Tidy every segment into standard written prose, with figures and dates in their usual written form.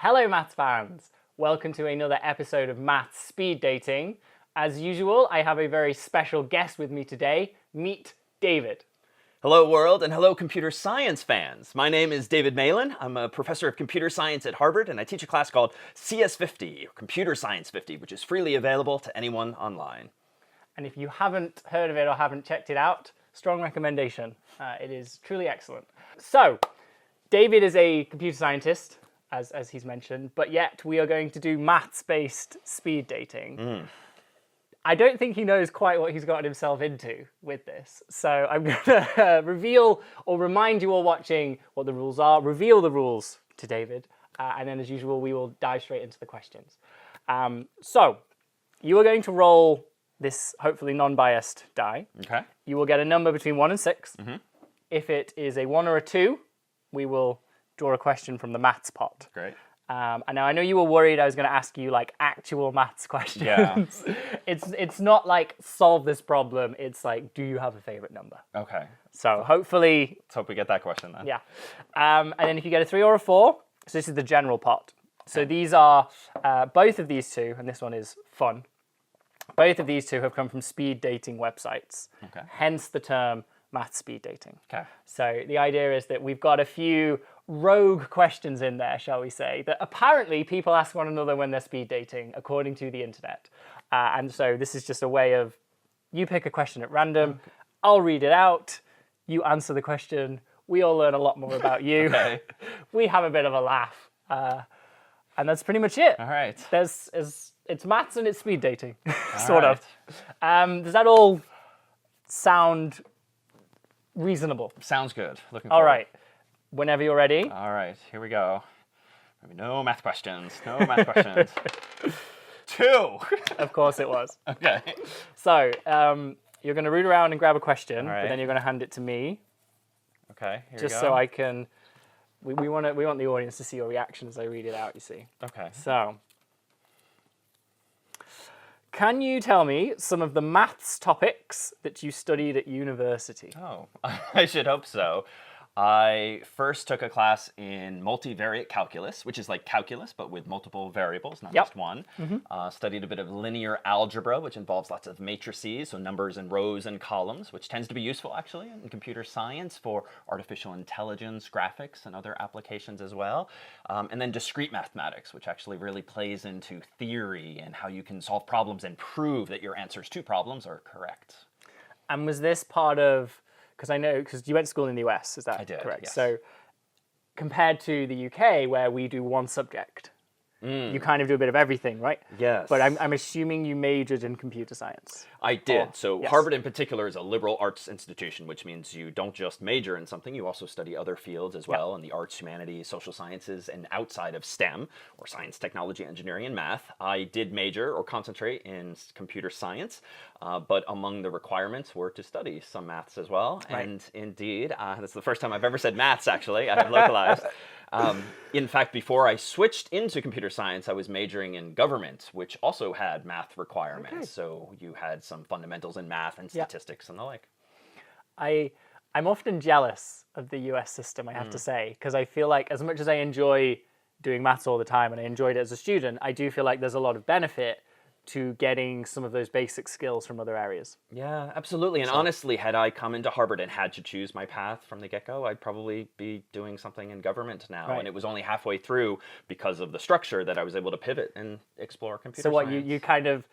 Hello maths fans! Welcome to another episode of Maths Speed Dating. As usual, I have a very special guest with me today. Meet David. Hello world, and hello computer science fans. My name is David Malan. I'm a professor of computer science at Harvard, and I teach a class called CS50, or Computer Science 50, which is freely available to anyone online. And if you haven't heard of it or haven't checked it out, strong recommendation. It is truly excellent. So, David is a computer scientist, as he's mentioned, but yet we are going to do maths-based speed dating. I don't think he knows quite what he's gotten himself into with this. So I'm going to reveal or remind you all watching what the rules are, reveal the rules to David, and then as usual, we will dive straight into the questions. So you are going to roll this hopefully non-biased die. Okay. You will get a number between 1 and 6. If it is a 1 or a 2, we will draw a question from the maths pot. Great. And now I know you were worried I was going to ask you like actual maths questions. Yeah. It's not like solve this problem. It's like, do you have a favorite number? Okay. So hopefully. Let's hope we get that question then. Yeah. And then if you get a 3 or a 4, so this is the general pot. So these are both of these two, and this one is fun. Both of these two have come from speed dating websites. Okay. Hence the term math speed dating. Okay. So the idea is that we've got a few rogue questions in there, shall we say, that apparently people ask one another when they're speed dating, according to the internet. And so this is just a way of, you pick a question at random, I'll read it out, you answer the question, we all learn a lot more about you. Okay. We have a bit of a laugh. And that's pretty much it. All right. It's maths and it's speed dating, sort of. Does that all sound reasonable? Sounds good. Looking forward. All right. Whenever you're ready. All right, here we go. No math questions. No math questions. 2. Of course it was. Okay. So you're going to root around and grab a question, but then you're going to hand it to me. Okay. Here just we go. so I can. We want the audience to see your reaction as I read it out. You see. Okay. So. Can you tell me some of the maths topics that you studied at university? Oh, I should hope so. I first took a class in multivariate calculus, which is like calculus, but with multiple variables, not just one. Studied a bit of linear algebra, which involves lots of matrices, so numbers and rows and columns, which tends to be useful, actually, in computer science for artificial intelligence, graphics, and other applications as well. And then discrete mathematics, which actually really plays into theory and how you can solve problems and prove that your answers to problems are correct. And was this part of... Because you went to school in the US, is that correct? I did, yes. So compared to the UK, where we do one subject, you kind of do a bit of everything, right? Yes. But I'm assuming you majored in computer science. I did. Harvard in particular is a liberal arts institution, which means you don't just major in something, you also study other fields as well, in the arts, humanities, social sciences, and outside of STEM, or science, technology, engineering, and math. I did major or concentrate in computer science, but among the requirements were to study some maths as well. Right. And indeed, that's the first time I've ever said maths, actually. I have localized. In fact, before I switched into computer science, I was majoring in government, which also had math requirements. Okay. So you had some fundamentals in math and statistics and the like. I'm often jealous of the US system, I have to say, because I feel like as much as I enjoy doing maths all the time and I enjoyed it as a student, I do feel like there's a lot of benefit to getting some of those basic skills from other areas. Yeah, absolutely. And honestly, had I come into Harvard and had to choose my path from the get-go, I'd probably be doing something in government now. Right. And it was only halfway through because of the structure that I was able to pivot and explore computer science. So what, you kind of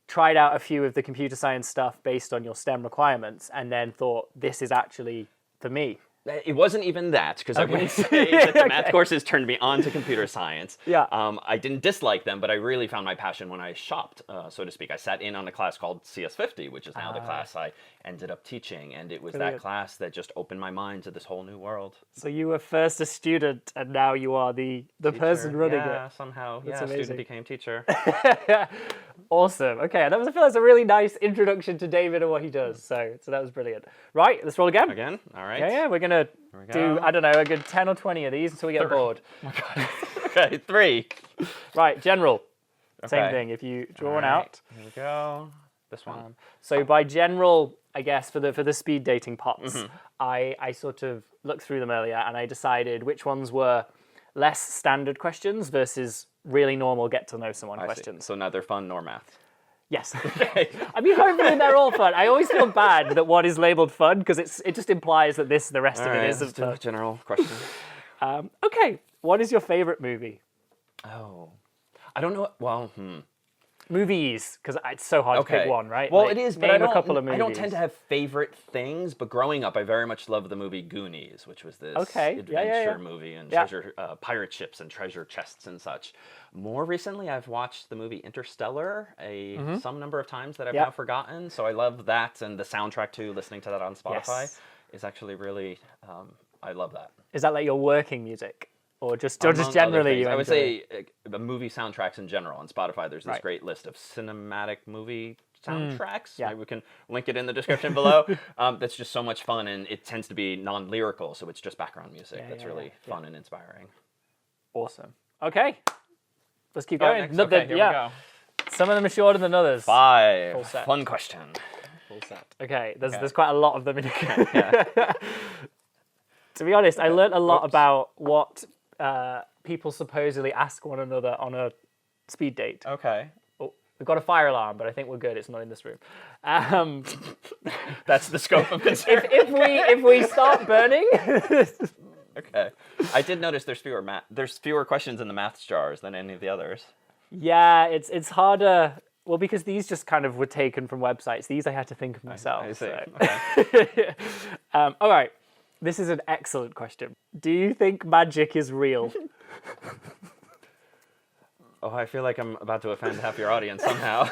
tried out a few of the computer science stuff based on your STEM requirements and then thought, this is actually for me. It wasn't even that, because I wouldn't say that the math courses turned me on to computer science. Yeah. I didn't dislike them, but I really found my passion when I shopped, so to speak. I sat in on a class called CS50, which is now the class I ended up teaching, and it was that class that just opened my mind to this whole new world. So you were first a student, and now you are the person running it. Yeah, somehow. That's amazing. Student became teacher. Awesome. Okay, I feel that's a really nice introduction to David and what he does. So that was brilliant. Right, let's roll again. Again? All right. Yeah, we're going to do, I don't know, a good 10 or 20 of these until we get bored. Oh my God. Okay, 3. Right, general. Okay. Same thing. If you draw one out. Here we go. This one. So by general, I guess, for the speed dating pots, I sort of looked through them earlier and I decided which ones were less standard questions versus really normal get to know someone I see. questions. So neither fun nor math. Yes. I mean, hopefully they're all fun. I always feel bad that one is labeled fun because it just implies that the rest of it isn't fun. General question. Okay, what is your favorite movie? Oh, I don't know. Well, Movies, because it's so hard to pick one, right? Well, Like, it is, but name a couple of movies. I don't tend to have favorite things, but growing up, I very much loved the movie Goonies, which was this adventure movie and treasure, pirate ships and treasure chests and such. More recently, I've watched the movie Interstellar some number of times that I've now forgotten, so I love that, and the soundtrack too, listening to that on Spotify is actually really, I love that. Is that like your working music? Or just generally you I would say the movie soundtracks in general. On Spotify, there's this great list of cinematic movie soundtracks. We can link it in the description below. That's just so much fun, and it tends to be non-lyrical, so it's just background music. That's really fun and inspiring. Awesome. Okay, let's keep going. Okay, here we go. Some of them are shorter than others. 5. Full set. Fun question. Full set. Okay, there's quite a lot of them in here. To be honest, I learned a lot about what people supposedly ask one another on a speed date. Okay. Oh, we've got a fire alarm, but I think we're good. It's not in this room. That's the scope of concern. if we start burning. Okay. I did notice there's fewer questions in the maths jars than any of the others. Yeah, it's harder. Well, because these just kind of were taken from websites. These I had to think of myself. I see. So. Okay. All right. This is an excellent question. Do you think magic is real? Oh, I feel like I'm about to offend half your audience somehow.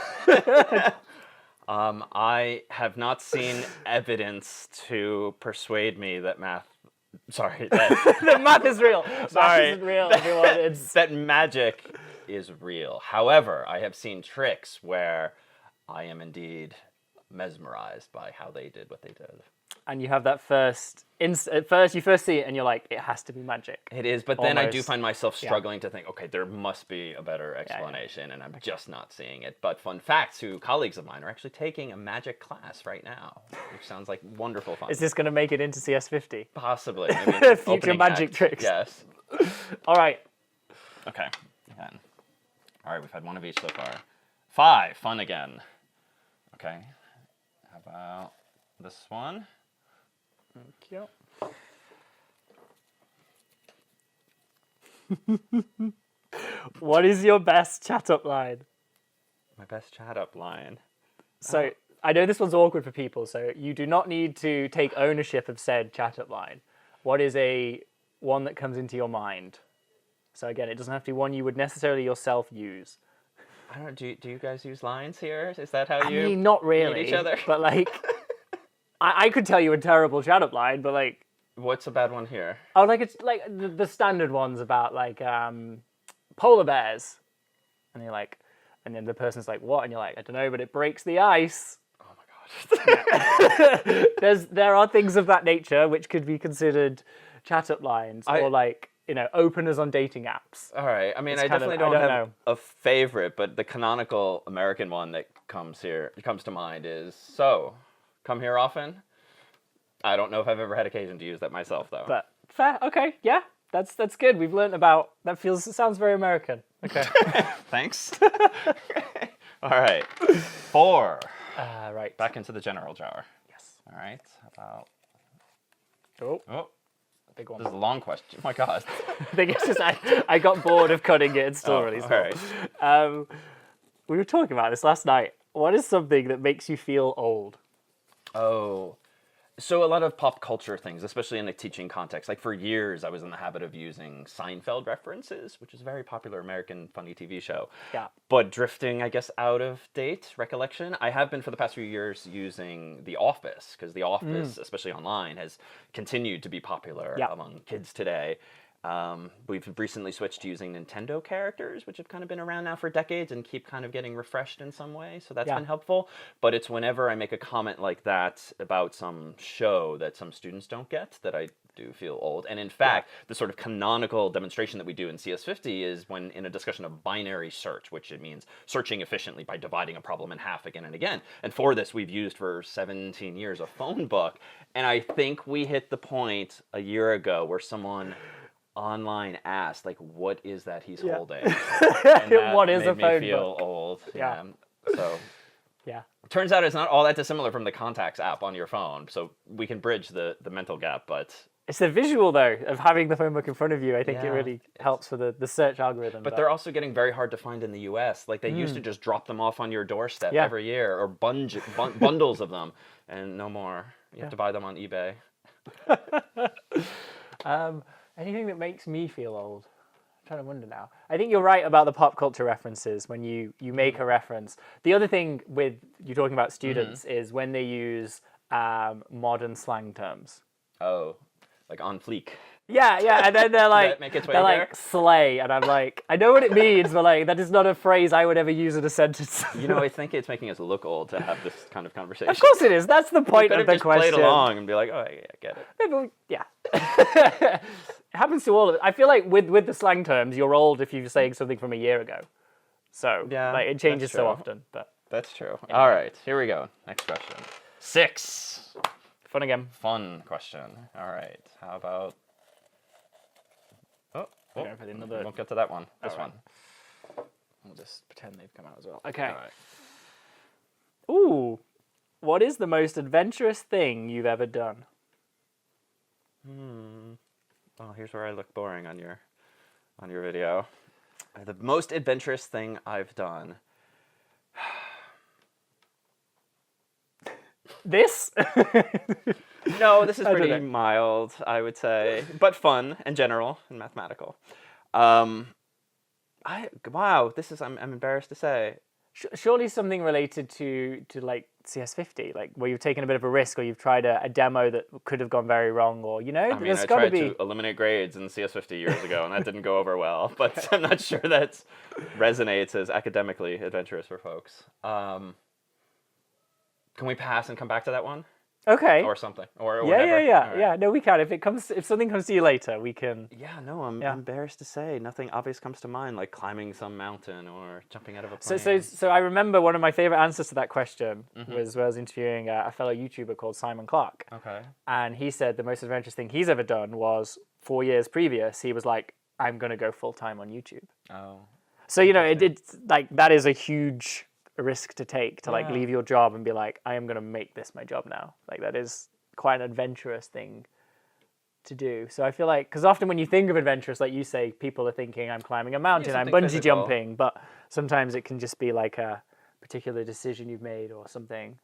I have not seen evidence to persuade me that math... Sorry. That math is real. Sorry. Math isn't real, everyone. That magic is real. However, I have seen tricks where I am indeed mesmerized by how they did what they did. And you have that you first see it and you're like, it has to be magic. It is, but then I do Almost. find myself struggling to think, okay, there must be a better explanation, and I'm just not seeing it. But fun fact, 2 colleagues of mine are actually taking a magic class right now, which sounds like wonderful fun. Is this going to make it into CS50? Possibly. Maybe Future magic tricks. Yes. All right. Okay. Again. All right, we've had one of each so far. 5. Fun again. Okay. How about this one? Thank you. What is your best chat up line? My best chat up line. So I know this one's awkward for people, so you do not need to take ownership of said chat up line. What is one that comes into your mind? So again, it doesn't have to be one you would necessarily yourself use. I don't know, do you guys use lines here? Is that how you I mean, not really, meet each other? But like, I could tell you a terrible chat up line, but like, what's a bad one here? oh, like it's like the standard ones about like polar bears, and you're like, and then the person's like, what? And you're like, I don't know, but it breaks the ice. Oh my god. There are things of that nature which could be considered chat up lines, or like, you know, openers on dating apps. All right. I mean, I definitely don't have a favorite, but the canonical American one that comes to mind is, so, come here often? I don't know if I've ever had occasion to use that myself, though. But fair, okay, yeah, that's good. We've learned about that. Sounds very American. Okay. Thanks. All right. 4. Right. Back into the general jar. Yes. All right. How Oh, about... big one. This is a long question. Oh my god. I think it's just I got bored of cutting it and still really small. Right. We were talking about this last night. What is something that makes you feel old? Oh. So a lot of pop culture things, especially in the teaching context. Like for years, I was in the habit of using Seinfeld references, which is a very popular American funny TV show. Yeah. But drifting, I guess, out of date recollection. I have been for the past few years using The Office, because The Office, especially online, has continued to be popular among kids today. We've recently switched to using Nintendo characters, which have kind of been around now for decades and keep kind of getting refreshed in some way. So that's been helpful. But it's whenever I make a comment like that about some show that some students don't get that I do feel old. And in fact, the sort of canonical demonstration that we do in CS50 is when in a discussion of binary search, which it means searching efficiently by dividing a problem in half again and again. And for this, we've used for 17 years a phone book. And I think we hit the point a year ago where someone online asked, like, what is that he's Yeah. holding? And that What is made a me phone feel book? old. Yeah. So Yeah. turns out it's not all that dissimilar from the contacts app on your phone. So we can bridge the mental gap, but It's the visual, though, of having the phone book in front of you. I think it Yeah, really helps for the search algorithm. But they're also getting very hard to find in the U.S. Like they used to just drop them off on your doorstep Yeah. every year, or bundles of them, and no more. You have to buy them on eBay. Anything that makes me feel old? I'm trying to wonder now. I think you're right about the pop culture references when you make a reference. The other thing with you talking about students is when they use modern slang terms. Oh, like on fleek. Yeah, and then they're like, make its way they're there? like slay, and I'm like, I know what it means, but like that is not a phrase I would ever use in a sentence. You know, I think it's making us look old to have this kind of conversation. Of course it is. That's the You point could of have the just question. played along and be like, oh, yeah, I get it. Yeah. It happens to all of it. I feel like with the slang terms, you're old if you're saying something from a year ago. So Yeah, like it changes that's so true. often. But That's true. All right, here we go. Next question. 6. fun again. Fun question. All right, how about... Oh, Going for another- won't get to that one. This All right. one. We'll just pretend they've come out as well. Okay. All right. Ooh. What is the most adventurous thing you've ever done? Well, here's where I look boring on your video. The most adventurous thing I've done. This? No, this is I don't pretty know. mild, I would say, but fun and general and mathematical. Wow, I'm embarrassed to say. Surely something related to like CS50, like where you've taken a bit of a risk, or you've tried a demo that could have gone very wrong, or I mean, there's I got to tried be. to eliminate grades in CS50 years ago, and that didn't go over well. But I'm not sure that resonates as academically adventurous for folks. Can we pass and come back to that one, Okay. or something, or Yeah, whatever? yeah. All right. Yeah. No, we can. If something comes to you later, we can. Yeah, no, I'm Yeah. embarrassed to say nothing obvious comes to mind, like climbing some mountain or jumping out of a So, plane. so I remember one of my favorite answers to that question Mm-hmm. was when I was interviewing a fellow YouTuber called Simon Clark, Okay. and he said the most adventurous thing he's ever done was 4 years previous. He was like, "I'm going to go full time on YouTube." Oh. So it's like that is a huge risk to take to like Yeah. leave your job and be like, I am going to make this my job now. Like that is quite an adventurous thing to do. So I feel like, because often when you think of adventurous, like you say, people are thinking I'm climbing a mountain, I'm something bungee physical. jumping, but sometimes it can just be like a particular decision you've made or something.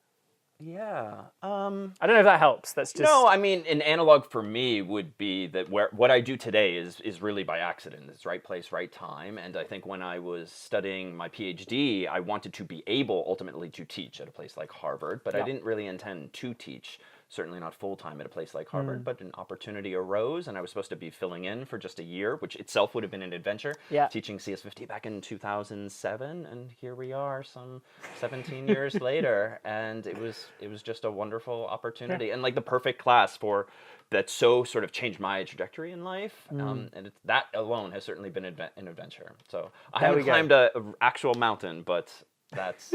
Yeah. I don't know if that helps. That's just No, I mean, an analog for me would be that what I do today is really by accident. It's right place, right time. And I think when I was studying my PhD, I wanted to be able ultimately to teach at a place like Harvard, but I Yeah. didn't really intend to teach. Certainly not full-time at a place like Mm. Harvard, but an opportunity arose, and I was supposed to be filling in for just a year, which itself would have been an adventure. Yeah. Teaching CS50 back in 2007, and here we are some 17 years later, and it was just a wonderful opportunity, and like the perfect class for that so sort of changed my trajectory in life, and that alone has certainly been an adventure. So I There we haven't go. climbed a actual mountain, but that's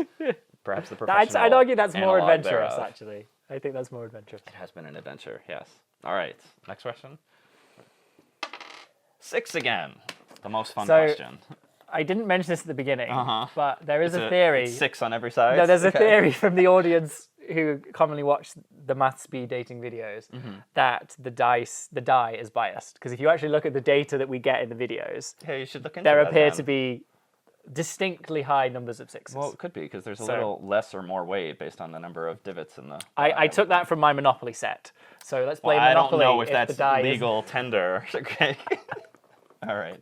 perhaps the professional I'd argue that's more analog adventurous, thereof. actually. I think that's more adventurous. It has been an adventure, yes. All right, next question. 6 again, the most fun So- question. I didn't mention this at the beginning, Uh-huh. but there is a theory. It's 6 on every side. No, there's a Okay. theory from the audience who commonly watch the math speed dating videos that the die is biased. Because if you actually look at the data that we get in the videos, Hey, you should look into there that appear then. to be distinctly high numbers of sixes. Well, it could be because there's a So- little less or more weight based on the number of divots in the. I took that from my Monopoly set. So let's play Well, I don't Monopoly know if the that's die is- legal tender. Okay. All right.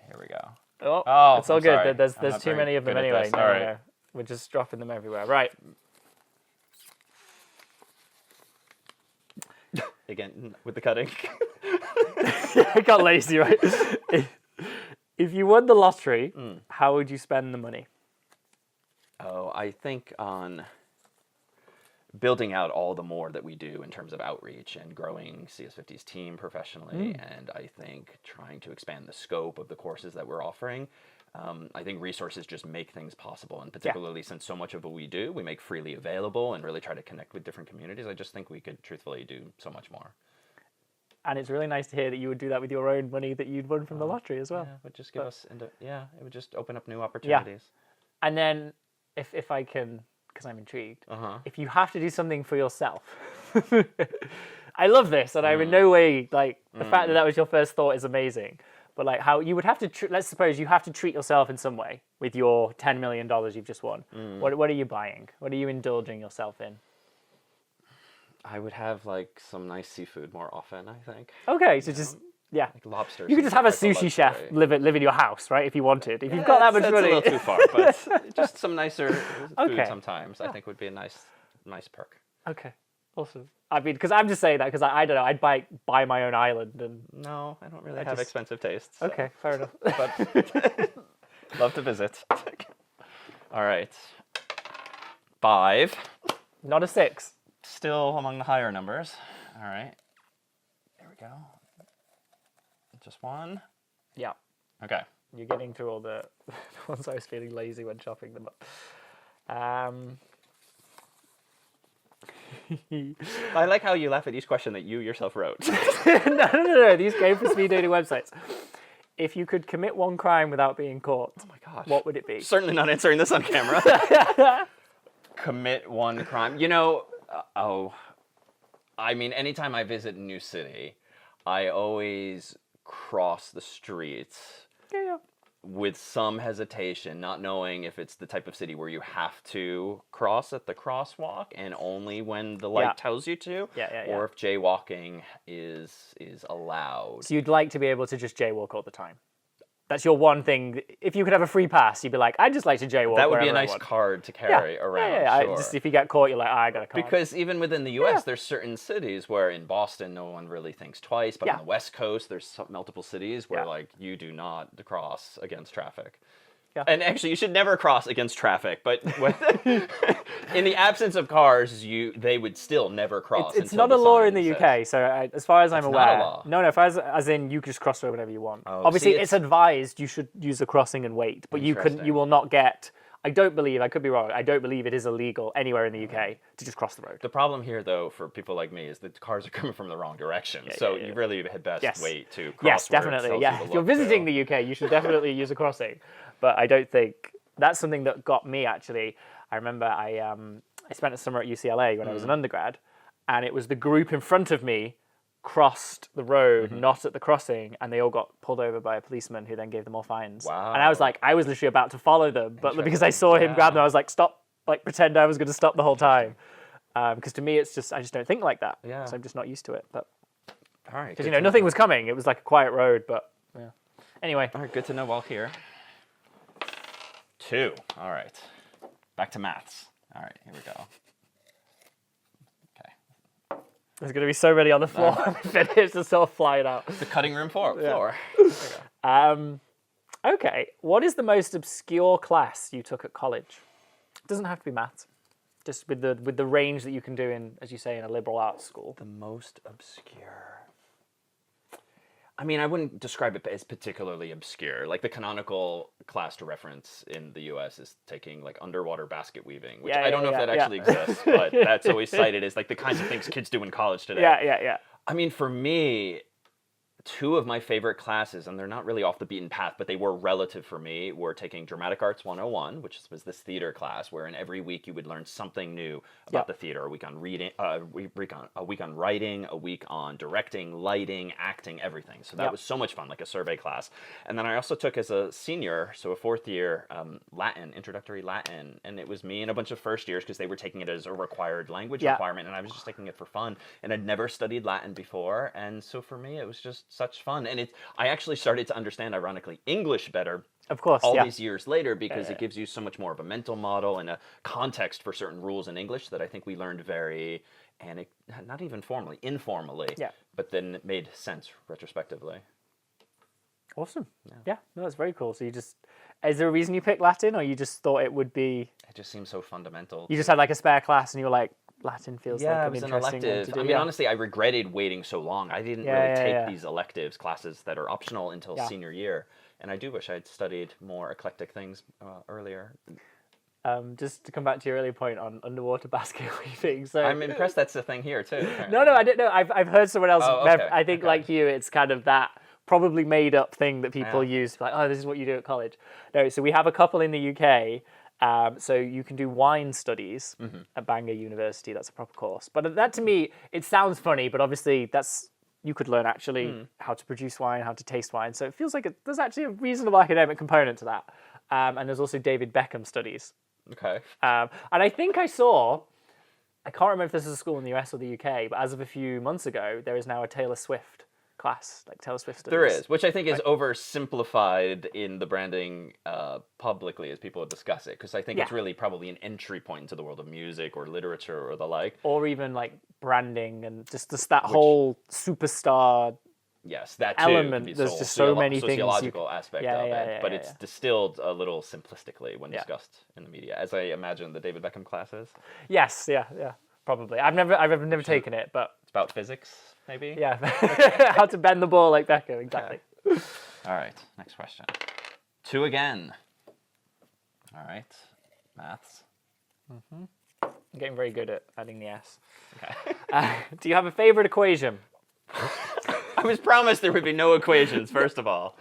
Here we go. Oh, it's all I'm good. sorry. There's I'm not too very many of them good at anyway. this. No, All no, right. no. We're just dropping them everywhere. Right. Again, with the cutting. I got lazy, right? If you won the lottery, how would you spend the money? Oh, I think on building out all the more that we do in terms of outreach and growing CS50's team professionally, and I think trying to expand the scope of the courses that we're offering. I think resources just make things possible, and particularly since so much of what we do, we make freely available and really try to connect with different communities. I just think we could truthfully do so much more. And it's really nice to hear that you would do that with your own money that you'd won from the lottery as well. Yeah, it would just give us, it would just open up new opportunities. And then, if I can, because I'm intrigued, Uh-huh. if you have to do something for yourself, I love this, and I'm in no way, like, the fact that was your first thought is amazing. But, like, how you would have to, let's suppose you have to treat yourself in some way with your $10 million you've just won. What are you buying? What are you indulging yourself in? I would have, like, some nice seafood more often, I think. Okay, so just, like Lobsters. you could just have a like sushi chef live in your house, right? If you wanted. If you've got that much that's money. a little too far, but just some nicer food Okay. sometimes, I think would be a nice perk. Okay, awesome. I mean, because I'm just saying that because I don't know, I'd buy my own island and. No, I don't really have expensive tastes. So. Okay, fair enough. But love to visit. All right. 5. Not a 6. Still among the higher numbers. All right. There we go. Just one. Yeah. Okay. You're getting through all the ones I was feeling lazy when chopping them up. I like how you laugh at each question that you yourself wrote. No. These came from speed dating websites. If you could commit one crime without being caught, Oh my gosh. what would it be? Certainly not answering this on camera. Commit one crime. I mean, anytime I visit a new city, I always cross the streets Yeah. with some hesitation, not knowing if it's the type of city where you have to cross at the crosswalk and only when the light tells you to, or if jaywalking is allowed. So you'd like to be able to just jaywalk all the time. That's your one thing. If you could have a free pass, you'd be like, I'd just like to jaywalk. That would be a wherever I nice want. card to carry around. Yeah. Sure. Just if you get caught, you're like, I got a card. Because even within the U.S., there's certain cities where in Boston, no one really thinks twice. But on the West Coast, there's multiple cities where like you do not cross against traffic. Yeah. And actually, you should never cross against traffic. But in the absence of cars, they would still never cross. It's until not a the law sign in the says. UK, so as far as I'm aware, not a law. no, as in you just cross over whenever you want. Oh, Obviously, see, it's advised you should use the crossing and wait, but you will not get. I don't believe, I could be wrong, I don't believe it is illegal anywhere in the UK to just cross the road. The problem here, though, for people like me, is that cars are coming from the wrong direction. So you really had best wait to cross. Yes, where it definitely. tells Yeah, you if to you're look, visiting so. the UK, you should definitely use a crossing. But I don't think that's something that got me actually. I remember I spent a summer at UCLA when I was an undergrad, and it was the group in front of me crossed the road, not at the crossing, and they all got pulled over by a policeman who then gave them all fines. Wow. And I was literally about to follow them, but because I saw him grab them, I was like, stop, like pretend I was going to stop the whole time. Because to me, it's just, I just don't think like that. Yeah. So I'm just not used to it. But All right. because, nothing was coming. It was like a quiet road, but yeah. Anyway. All right, good to know while here. 2. All right. Back to maths. All right, here we go. Okay. There's going to be so many on the floor when we finish, just sort of flying out. The cutting room floor. Okay, what is the most obscure class you took at college? It doesn't have to be maths. Just with the range that you can do in, as you say, in a liberal arts school. The most obscure. I mean, I wouldn't describe it as particularly obscure. Like the canonical class to reference in the U.S. is taking like underwater basket weaving, which I don't know if that actually exists, but that's always cited as like the kinds of things kids do in college today. Yeah. I mean, for me, 2 of my favorite classes, and they're not really off the beaten path, but they were relative for me, were taking Dramatic Arts 101, which was this theater class wherein every week you would learn something new about the theater. A week on reading, a week on writing, a week on directing, lighting, acting, everything. So that was so much fun, like a survey class. And then I also took as a senior, so a 4th year, Latin, introductory Latin, and it was me and a bunch of first years because they were taking it as a required language requirement, and I was just taking it for fun. And I'd never studied Latin before, and so for me it was just such fun. And I actually started to understand, ironically, English better of course, all these years later because it gives you so much more of a mental model and a context for certain rules in English that I think we learned very, and not even formally, informally, but then it made sense retrospectively. Awesome. Yeah, no, that's very cool. So is there a reason you picked Latin, or you just thought it would be... It just seems so fundamental. You just had like a spare class and you were like, Latin feels like an interesting one elective. to do. I mean, honestly, I regretted waiting so long. I didn't really take these electives classes that are optional until senior year. And I do wish I'd studied more eclectic things earlier. Just to come back to your earlier point on underwater basket weaving. So I'm impressed that's a thing here too. no, I didn't know. I've heard someone else. Oh, okay, I think okay. like you, it's kind of that probably made up thing that people use. Like, oh, this is what you do at college. No, so we have a couple in the UK. So you can do wine studies at Bangor University. That's a proper course. But that to me, it sounds funny, but obviously you could learn actually how to produce wine, how to taste wine. So it feels like there's actually a reasonable academic component to that. And there's also David Beckham studies. Okay. And I think I can't remember if this is a school in the US or the UK, but as of a few months ago, there is now a Taylor Swift class, like Taylor Swift studies. There is, which I think is oversimplified in the branding publicly as people discuss it, because I think it's really probably an entry point into the world of music or literature or the like. Or even like branding and just that whole superstar Yes, that too. element. There's just so many things. Sociological aspect of it, but it's yeah. distilled a little simplistically when discussed in the media, as I imagine the David Beckham class is. Yes, yeah, probably. I've never taken it, but it's about physics, maybe. Yeah, how to bend the ball like Beckham, exactly. Okay. All right, next question. 2 again. All right, maths. I'm getting very good at adding the S. Okay. Do you have a favorite equation? I was promised there would be no equations, first of all.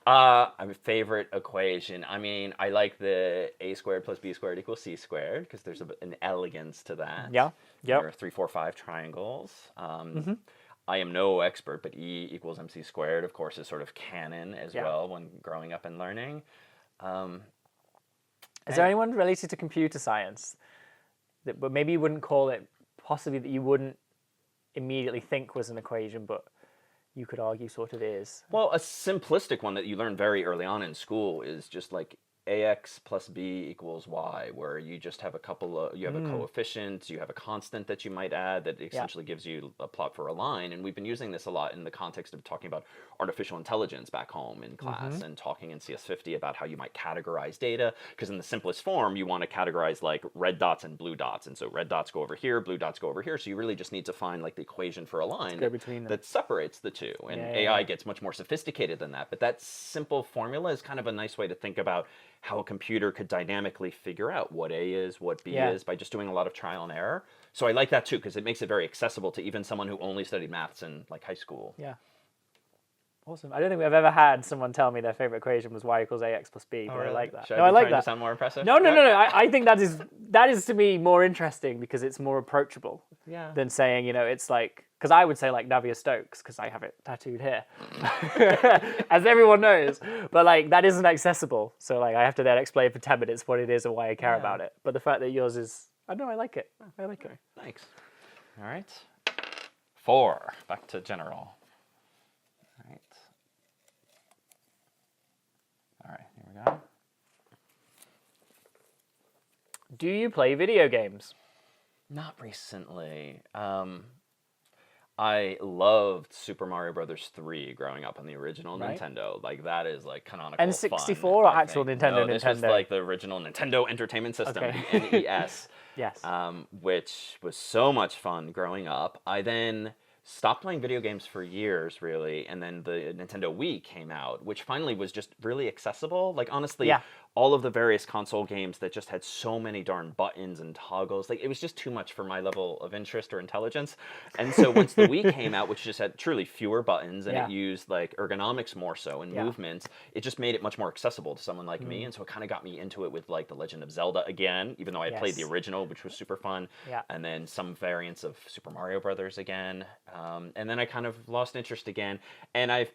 I have a favorite equation. I mean, I like the a squared plus b squared equals c squared, because there's an elegance to that. Yeah. There are 3, 4, 5 triangles. I am no expert, but E equals mc squared, of course, is sort of canon as well when growing up and learning. Is there anyone related to computer science but maybe you wouldn't call it, possibly that you wouldn't immediately think was an equation, but you could argue sort of is? Well, a simplistic one that you learn very early on in school is just like ax plus b equals y, where you just have a couple of, you have a coefficient, you have a constant that you might add that essentially gives you a plot for a line. And we've been using this a lot in the context of talking about artificial intelligence back home in class and talking in CS50 about how you might categorize data, because in the simplest form, you want to categorize like red dots and blue dots. And so red dots go over here, blue dots go over here. So you really just need to find like the equation for a line that separates the two. And AI gets much more sophisticated than that. But that simple formula is kind of a nice way to think about how a computer could dynamically figure out what A is, what B is, by just doing a lot of trial and error. So I like that too, because it makes it very accessible to even someone who only studied maths in like high school. Yeah. Awesome. I don't think we've ever had someone tell me their favorite equation was y equals ax plus b, but I like that. I like that. To sound more impressive? No. I think that is to me more interesting, because it's more approachable than saying, it's like, because I would say like Navier-Stokes, because I have it tattooed here, as everyone knows. But like that isn't accessible, so like I have to then explain for 10 minutes what it is and why I care about it. But the fact that yours is, I don't know, I like it. I like it. Thanks. All right. 4. Back to general. All right. All right. Here we go. Do you play video games? Not recently. I loved Super Mario Brothers 3 growing up on the original Nintendo. Like that is like canonical N64 fun, or actual Nintendo? No, this was like the original Nintendo Entertainment System, the NES. Yes. Which was so much fun growing up. I then stopped playing video games for years, really, and then the Nintendo Wii came out, which finally was just really accessible. Like honestly, all of the various console games that just had so many darn buttons and toggles, like it was just too much for my level of interest or intelligence. And so once the Wii came out, which just had truly fewer buttons and it used like ergonomics more so and movements, it just made it much more accessible to someone like me. And so it kind of got me into it with like The Legend of Zelda again, even though I had played the original, which was super fun. And then some variants of Super Mario Brothers again. And then I kind of lost interest again. And I've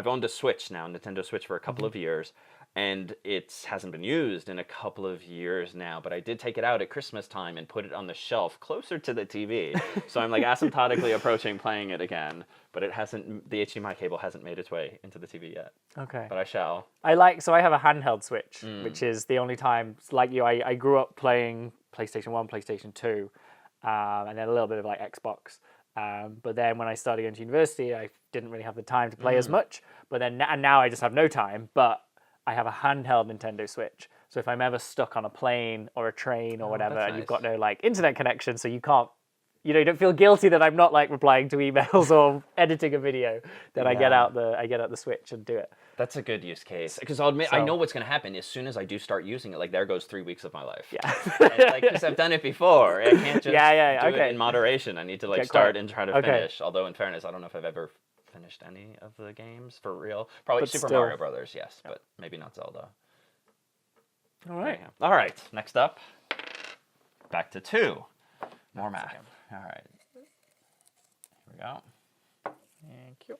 owned a Switch now, Nintendo Switch, for a couple of years. And it hasn't been used in a couple of years now, but I did take it out at Christmas time and put it on the shelf closer to the TV. So I'm like asymptotically approaching playing it again, but the HDMI cable hasn't made its way into the TV yet. Okay. But I shall. So I have a handheld Switch, which is the only time, like you, I grew up playing PlayStation 1, PlayStation 2, and then a little bit of like Xbox. But then when I started going to university, I didn't really have the time to play as much. But then, and now I just have no time, but I have a handheld Nintendo Switch. So if I'm ever stuck on a plane or a train or whatever, and you've got no like internet connection, so you can't you don't feel guilty that I'm not like replying to emails or editing a video. Then I get out the Switch and do it. That's a good use case, because I'll admit, I know what's going to happen as soon as I do start using it. Like, there goes 3 weeks of my life. Yeah. Because I've done it before. I can't just do it in moderation. I need to start and try to finish. Although, in fairness, I don't know if I've ever finished any of the games for real. Probably But Super still. Mario Brothers, yes, but maybe not Zelda. All right. All right, next up, back to 2. More math. All right. Here we go. Thank you.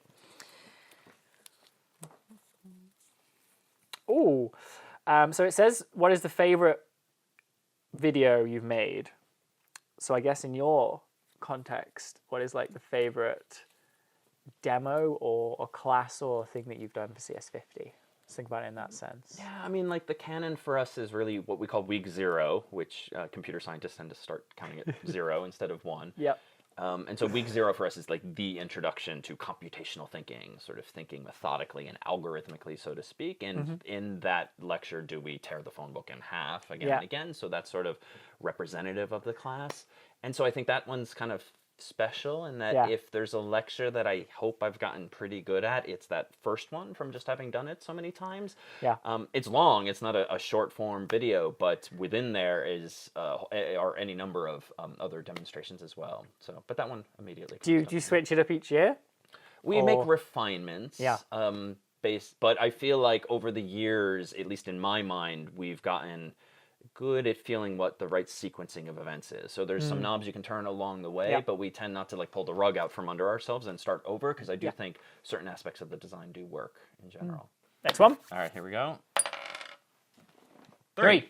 Ooh. So it says, what is the favorite video you've made? So I guess in your context, what is like the favorite demo or class or thing that you've done for CS50? Let's think about it in that sense. Yeah, I mean, like, the canon for us is really what we call week 0, which computer scientists tend to start counting at 0 instead of 1. Yep. And so week 0 for us is like the introduction to computational thinking, sort of thinking methodically and algorithmically, so to speak. And in that lecture, do we tear the phone book in half again and again? So that's sort of representative of the class. And so I think that one's kind of special in that if there's a lecture that I hope I've gotten pretty good at, it's that first one from just having done it so many times. Yeah. It's long, it's not a short form video, but within there is are any number of other demonstrations as well. So, but that one immediately. Do you switch it up each year? We make refinements. Yeah. But I feel like over the years, at least in my mind, we've gotten good at feeling what the right sequencing of events is. So there's some knobs you can turn along the way, but we tend not to like pull the rug out from under ourselves and start over, because I do think certain aspects of the design do work in general. Next one. All right, here we go. 3.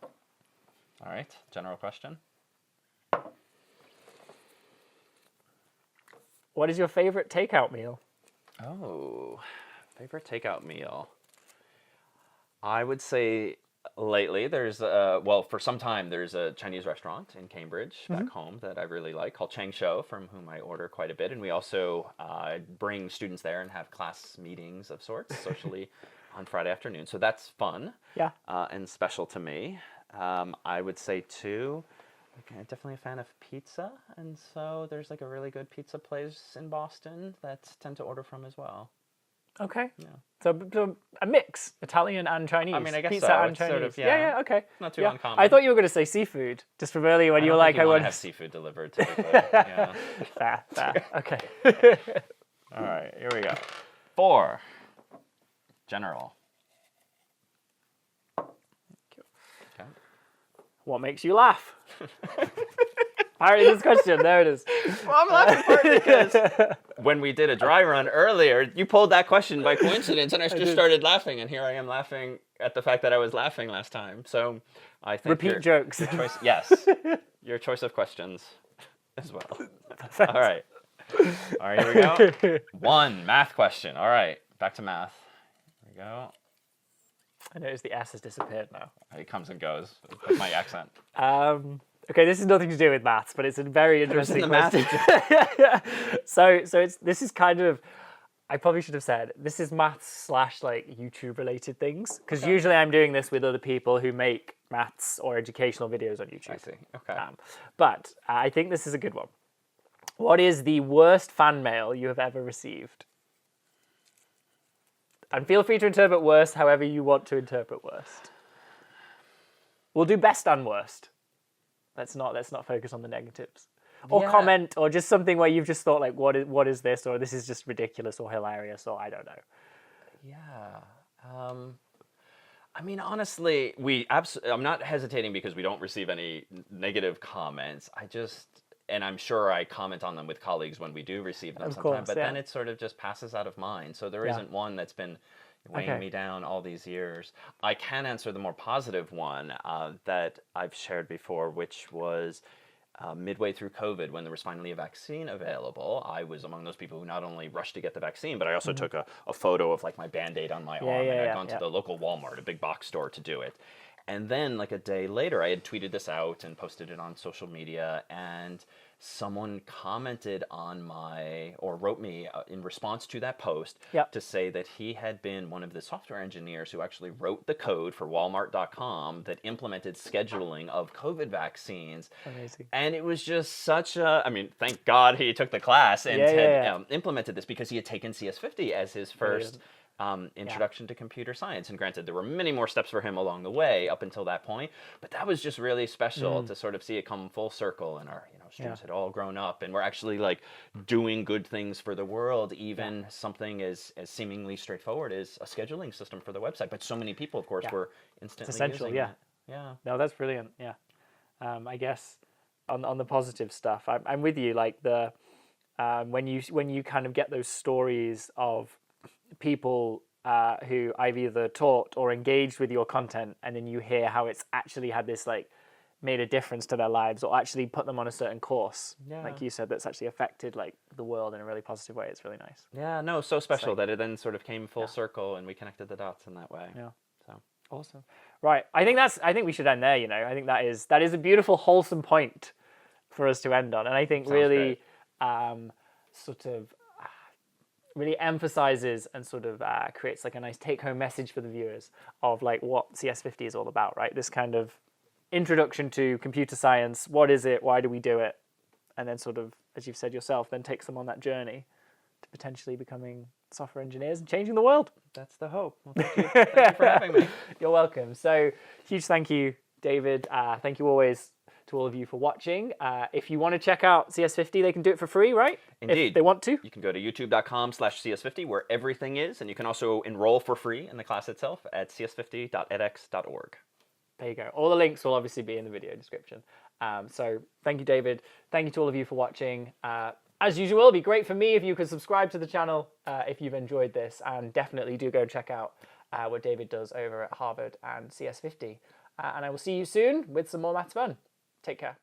All right, general question. What is your favorite takeout meal? Oh, favorite takeout meal. I would say lately there's for some time there's a Chinese restaurant in Cambridge back home that I really like called Chang Shou, from whom I order quite a bit, and we also bring students there and have class meetings of sorts socially on Friday afternoon. So that's fun. Yeah. And special to me. I would say too, I'm definitely a fan of pizza, and so there's like a really good pizza place in Boston that I tend to order from as well. Okay. Yeah. So a mix, Italian and Chinese. I mean, I guess pizza so. and It's Chinese. sort of, yeah, okay. Not too uncommon. I thought you were going to say seafood, just from earlier when you were like, I want to have seafood delivered typically. Yeah. Fair. Okay. All right, here we go. 4. General. Okay. What makes you laugh? Parry this question. There it is. Well, I'm laughing partly because when we did a dry run earlier, you pulled that question by coincidence, and I just started laughing, and here I am laughing at the fact that I was laughing last time. So I think Repeat jokes. Yes, your choice of questions as well. All right, here we go. 1 math question. All right, back to math. Here we go. I notice the S has disappeared now. It comes and goes with my accent. Okay, this has nothing to do with maths, but it's a very interesting question. This is kind of, I probably should have said, this is maths / like YouTube related things, because usually I'm doing this with other people who make maths or educational videos on YouTube. I see. Okay. But I think this is a good one. What is the worst fan mail you have ever received? And feel free to interpret worst however you want to interpret worst. We'll do best and worst. Let's not focus on the negatives. Or comment, or just something where you've just thought like, what is this, or this is just ridiculous or hilarious, or I don't know. Yeah. I mean, honestly, I'm not hesitating because we don't receive any negative comments. And I'm sure I comment on them with colleagues when we do receive them sometimes, but then it sort of just passes out of mind. So there isn't one that's been weighing me down all these years. I can answer the more positive one that I've shared before, which was midway through COVID, when there was finally a vaccine available. I was among those people who not only rushed to get the vaccine, but I also took a photo of like my Band-Aid on my arm, and I'd gone to the local Walmart, a big box store, to do it. And then like a day later, I had tweeted this out and posted it on social media, and someone commented on or wrote me in response to that post Yep. to say that he had been one of the software engineers who actually wrote the code for Walmart.com that implemented scheduling of COVID vaccines. Amazing. And it was just such I mean, thank God he took the class and implemented this, because he had taken CS50 as his first introduction to computer science. And granted, there were many more steps for him along the way up until that point, but that was just really special to sort of see it come full circle, and our students had all grown up and we're actually like doing good things for the world, even something as seemingly straightforward as a scheduling system for the website. But so many people, of course, were instantly essential, using it. Yeah. No, that's brilliant. Yeah. I guess on the positive stuff, I'm with you. Like the when you kind of get those stories of people who I've either taught or engaged with your content, and then you hear how it's actually had this like made a difference to their lives, or actually put them on a certain course, like you said, that's actually affected like the world in a really positive way. It's really nice. Yeah, no, so special that it then sort of came full circle and we connected the dots in that way. Yeah. So awesome. Right. I think we should end there, I think that is a beautiful, wholesome point for us to end on. And I think really sort of really emphasizes and sort of creates like a nice take-home message for the viewers of like what CS50 is all about, right? This kind of introduction to computer science. What is it? Why do we do it? And then sort of, as you've said yourself, then takes them on that journey to potentially becoming software engineers and changing the world. That's the hope. Well, thank you. Thank you for having me. You're welcome. So huge thank you, David. Thank you always to all of you for watching. If you want to check out CS50, they can do it for free, right? Indeed. If they want to. You can go to youtube.com/CS50, where everything is, and you can also enroll for free in the class itself at cs50.edx.org. There you go. All the links will obviously be in the video description. So thank you, David. Thank you to all of you for watching. As usual, it'd be great for me if you could subscribe to the channel if you've enjoyed this, and definitely do go check out what David does over at Harvard and CS50. And I will see you soon with some more maths fun. Take care.